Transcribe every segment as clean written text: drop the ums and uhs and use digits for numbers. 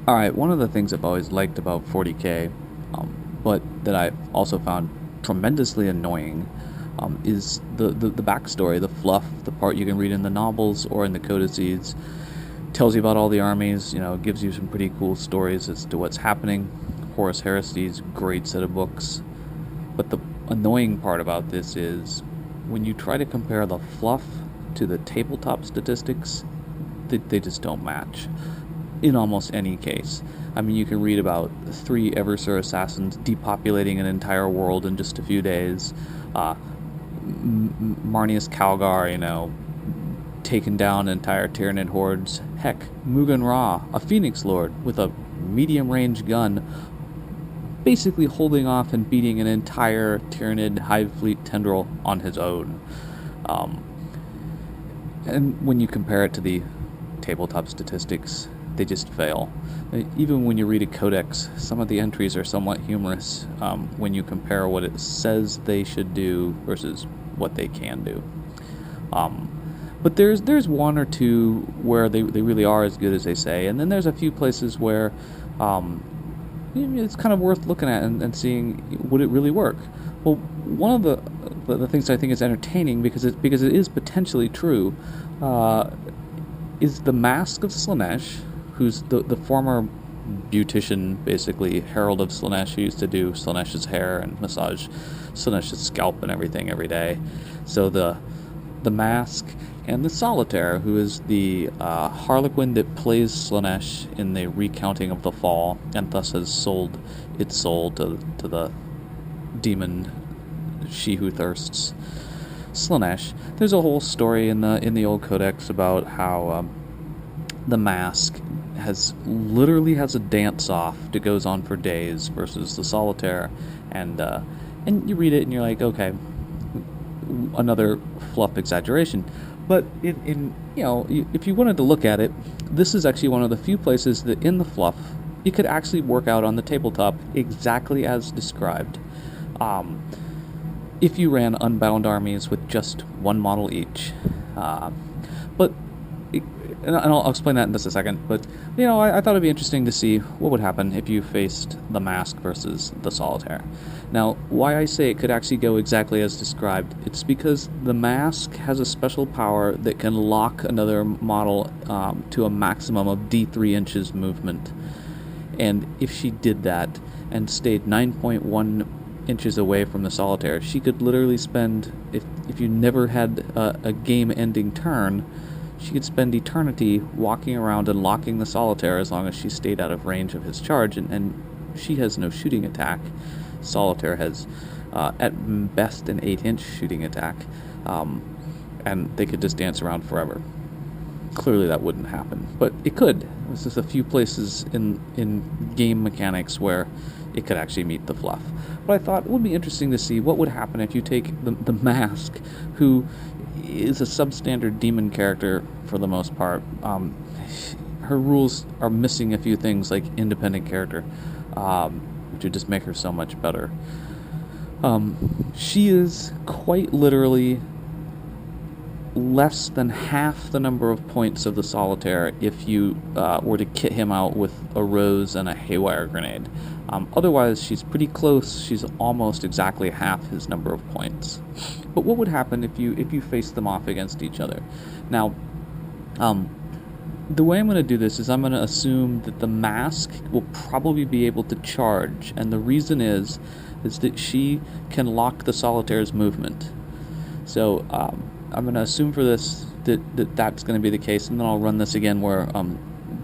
All right, one of the things I've always liked about 40K, but that I also found tremendously annoying, is the backstory, the fluff, the part you can read in the novels or in the codices. Tells you about all the armies, gives you some pretty cool stories as to what's happening. Horus Heresy's great set of books. But the annoying part about this is when you try to compare the fluff to the tabletop statistics, they just don't match in almost any case. I mean, you can read about 3 Eversur assassins depopulating an entire world in just a few days. Marnius Calgar, taking down entire Tyranid hordes. Heck, Mugen Ra, a Phoenix Lord with a medium-range gun, basically holding off and beating an entire Tyranid Hive Fleet tendril on his own. And when you compare it to the tabletop statistics, they just fail. Even when you read a codex, some of the entries are somewhat humorous when you compare what it says they should do versus what they can do. But there's one or two where they really are as good as they say, and then there's a few places where it's kind of worth looking at and seeing, would it really work. Well, one of the things I think is entertaining because it is potentially true is the Masque of Slaanesh, who's the former beautician, basically herald of Slaanesh, who used to do Slaanesh's hair and massage Slaanesh's scalp and everything every day. So the Masque and the Solitare, who is the Harlequin that plays Slaanesh in the recounting of the fall, and thus has sold its soul to the demon she who thirsts, Slaanesh. There's a whole story in the old codex about how the Masque has a dance off that goes on for days versus the Solitaire, and you read it and you're like, okay, another fluff exaggeration. But if you wanted to look at it, this is actually one of the few places that in the fluff you could actually work out on the tabletop exactly as described. If you ran unbound armies with just one model each. But and I'll explain that in just a second, but I thought it'd be interesting to see what would happen if you faced the Masque versus the Solitaire. Now, why I say it could actually go exactly as described, it's because the Masque has a special power that can lock another model to a maximum of D3 inches movement. And if she did that and stayed 9.1 inches away from the Solitaire, she could literally spend, if you never had a game-ending turn, she could spend eternity walking around and locking the Solitaire as long as she stayed out of range of his charge, and she has no shooting attack. Solitaire has, at best, an 8-inch shooting attack, and they could just dance around forever. Clearly that wouldn't happen, but it could. There's just a few places in game mechanics where it could actually meet the fluff. But I thought it would be interesting to see what would happen if you take the Masque, who is a substandard demon character for the most part. Her rules are missing a few things like independent character, which would just make her so much better. She is quite literally less than half the number of points of the Solitaire if you were to kit him out with a rose and a haywire grenade. Otherwise, she's pretty close. She's almost exactly half his number of points. But what would happen if you faced them off against each other? Now, the way I'm going to do this is I'm going to assume that the Masque will probably be able to charge, and the reason is that she can lock the Solitaire's movement. So I'm going to assume for this that's going to be the case, and then I'll run this again where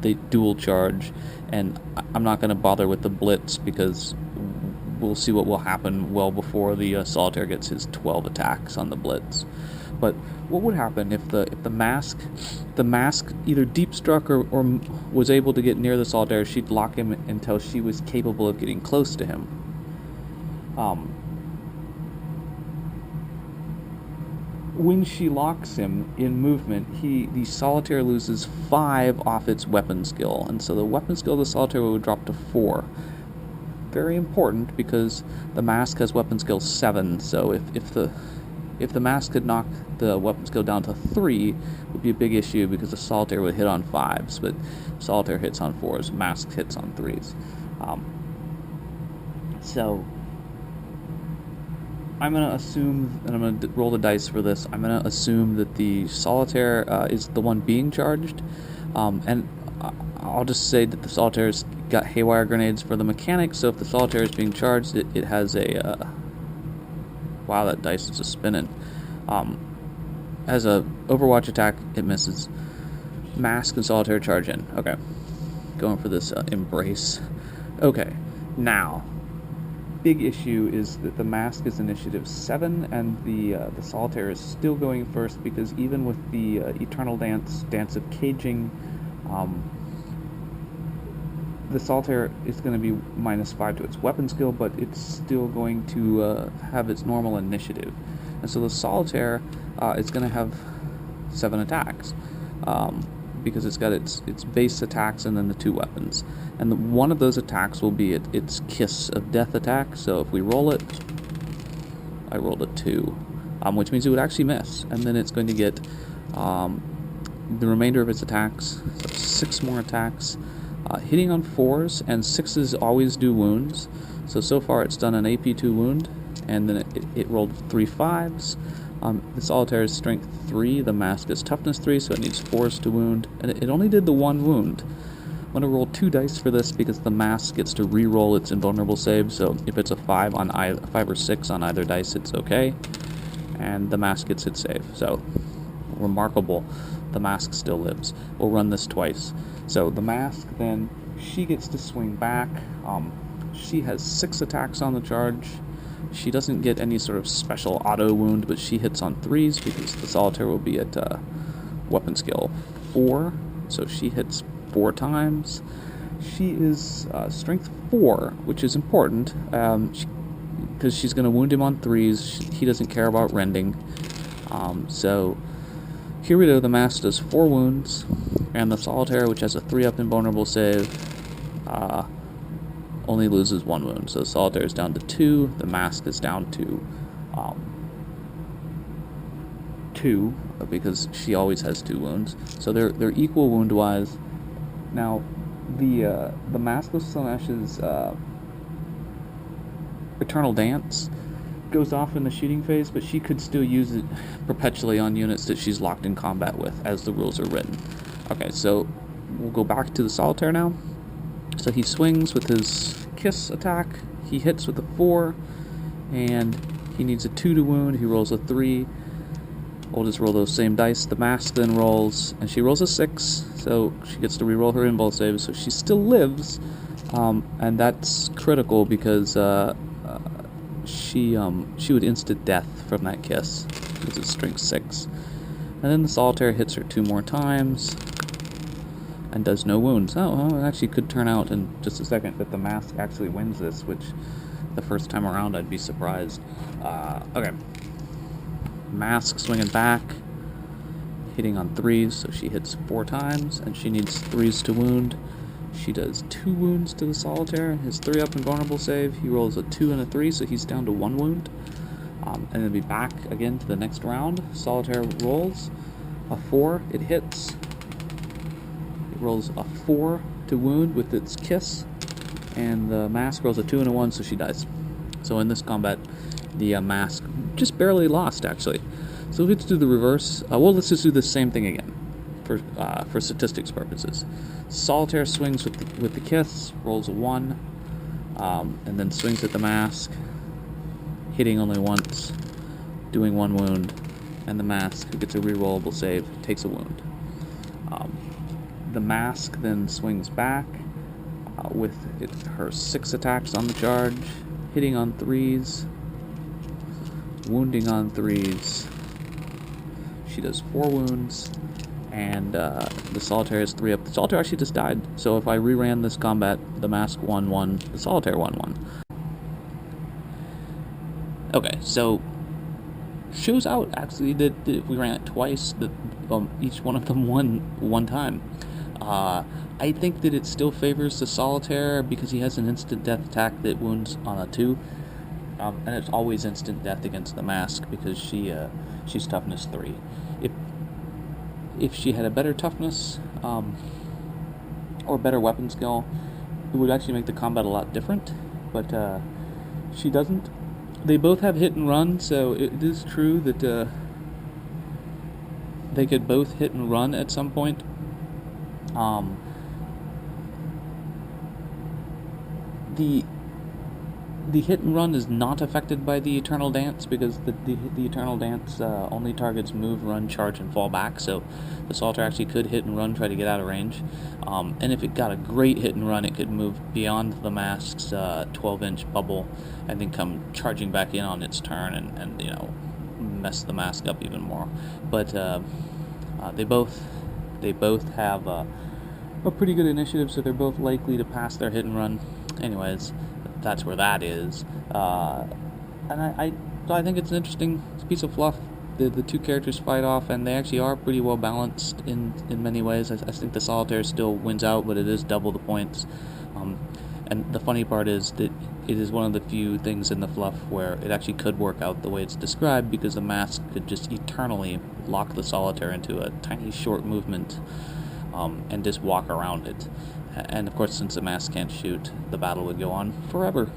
they dual charge, and I'm not going to bother with the blitz because we'll see what will happen well before the Solitaire gets his 12 attacks on the blitz. But what would happen if the Masque either deep struck or was able to get near the Solitaire? She'd lock him until she was capable of getting close to him. When she locks him in movement, the Solitaire loses 5 off its weapon skill, and so the weapon skill of the Solitaire would drop to 4. Very important because the Masque has weapon skill 7, so if If the Masque could knock the weapon skill down to 3, it would be a big issue because the Solitaire would hit on 5s, but Solitaire hits on 4s, Masque hits on 3s. So I'm going to assume, and I'm going to roll the dice for this, I'm going to assume that the Solitaire is the one being charged, and I'll just say that the Solitaire's got Haywire Grenades for the mechanic, so if the Solitaire is being charged, it has a... wow, that dice is just spinning. As a Overwatch attack, it misses. Masque and Solitaire charge in. Okay. Going for this embrace. Okay. Now, big issue is that the Masque is initiative 7, and the Solitaire is still going first, because even with the Eternal Dance of Caging, the Solitaire is going to be -5 to its weapon skill, but it's still going to have its normal initiative. And so the Solitaire is going to have 7 attacks, because it's got its base attacks and then the 2 weapons. And one of those attacks will be its Kiss of Death attack, so if we roll it, I rolled a 2, which means it would actually miss. And then it's going to get the remainder of its attacks, so 6 more attacks. Hitting on 4s, and 6s always do wounds. So far it's done an AP2 wound, and then it rolled 3 5s. The Solitaire is strength 3, the Masque is toughness 3, so it needs 4s to wound, and it only did the 1 wound. I'm going to roll 2 dice for this because the Masque gets to re-roll its invulnerable save, so if it's a 5 on 5 or 6 on either dice, it's okay, and the Masque gets its save. So, remarkable. The Masque still lives. We'll run this twice. So the Masque, then, she gets to swing back. She has 6 attacks on the charge. She doesn't get any sort of special auto wound, but she hits on 3s because the Solitaire will be at weapon skill 4. So she hits 4 times. She is strength 4, which is important, because she's going to wound him on 3s. He doesn't care about rending. So here we go, the Masque does 4 wounds, and the Solitaire, which has a 3-up invulnerable save, only loses 1 wound. So the Solitaire is down to 2, the Masque is down to 2, because she always has 2 wounds. So they're equal wound-wise. Now, the Masque with Slaanesh's Eternal Dance goes off in the shooting phase, but she could still use it perpetually on units that she's locked in combat with, as the rules are written. Okay, so we'll go back to the Solitaire now. So he swings with his Kiss attack, he hits with a 4, and he needs a 2 to wound, he rolls a 3. We'll just roll those same dice. The Masque then rolls, and she rolls a 6, so she gets to reroll her invul save, so she still lives, and that's critical because she would instant death from that Kiss, because it's strength 6. And then the Solitaire hits her 2 more times, and does no wounds. Oh, well, it actually could turn out in just a second that the Masque actually wins this, which the first time around I'd be surprised. Okay. Masque swinging back, hitting on 3s, so she hits 4 times, and she needs 3s to wound. She does 2 wounds to the Solitaire. His 3-up invulnerable save, he rolls a 2 and a 3, so he's down to 1 wound. And then be back again to the next round. Solitaire rolls a 4, it hits. It rolls a 4 to wound with its Kiss, and the Masque rolls a 2 and a 1, so she dies. So in this combat, the Masque just barely lost, actually. So let's do the reverse. Let's just do the same thing again for statistics purposes. Solitaire swings with the Kiss, rolls a 1, and then swings at the Masque, hitting only once, doing 1 wound, and the Masque, who gets a rerollable save, takes a wound. The Masque then swings back with her 6 attacks on the charge, hitting on 3s, wounding on 3s. She does 4 wounds, and the Solitaire is 3 up. The Solitaire actually just died, so if I reran this combat, the Masque won 1, the Solitaire won 1. Okay, so shows out actually that if we ran it twice, that each one of them won 1 time. I think that it still favors the Solitaire because he has an instant death attack that wounds on a 2. and it's always instant death against the Masque because she's toughness 3. If she had a better toughness or better weapon skill, it would actually make the combat a lot different. But she doesn't. They both have hit and run, so it is true that they could both hit and run at some point. The hit and run is not affected by the Eternal Dance because the Eternal Dance only targets move, run, charge, and fall back, so the Solitare actually could hit and run, try to get out of range. And if it got a great hit and run, it could move beyond the Masque's 12-inch bubble and then come charging back in on its turn and mess the Masque up even more. But they both have a pretty good initiative, so they're both likely to pass their hit and run. Anyways, that's where that is. And I think it's an interesting piece of fluff. The two characters fight off, and they actually are pretty well balanced in many ways. I think the Solitaire still wins out, but it is double the points. And the funny part is that it is one of the few things in the fluff where it actually could work out the way it's described, because the Masque could just eternally lock the Solitaire into a tiny short movement and just walk around it. And of course, since the Masque can't shoot, the battle would go on forever.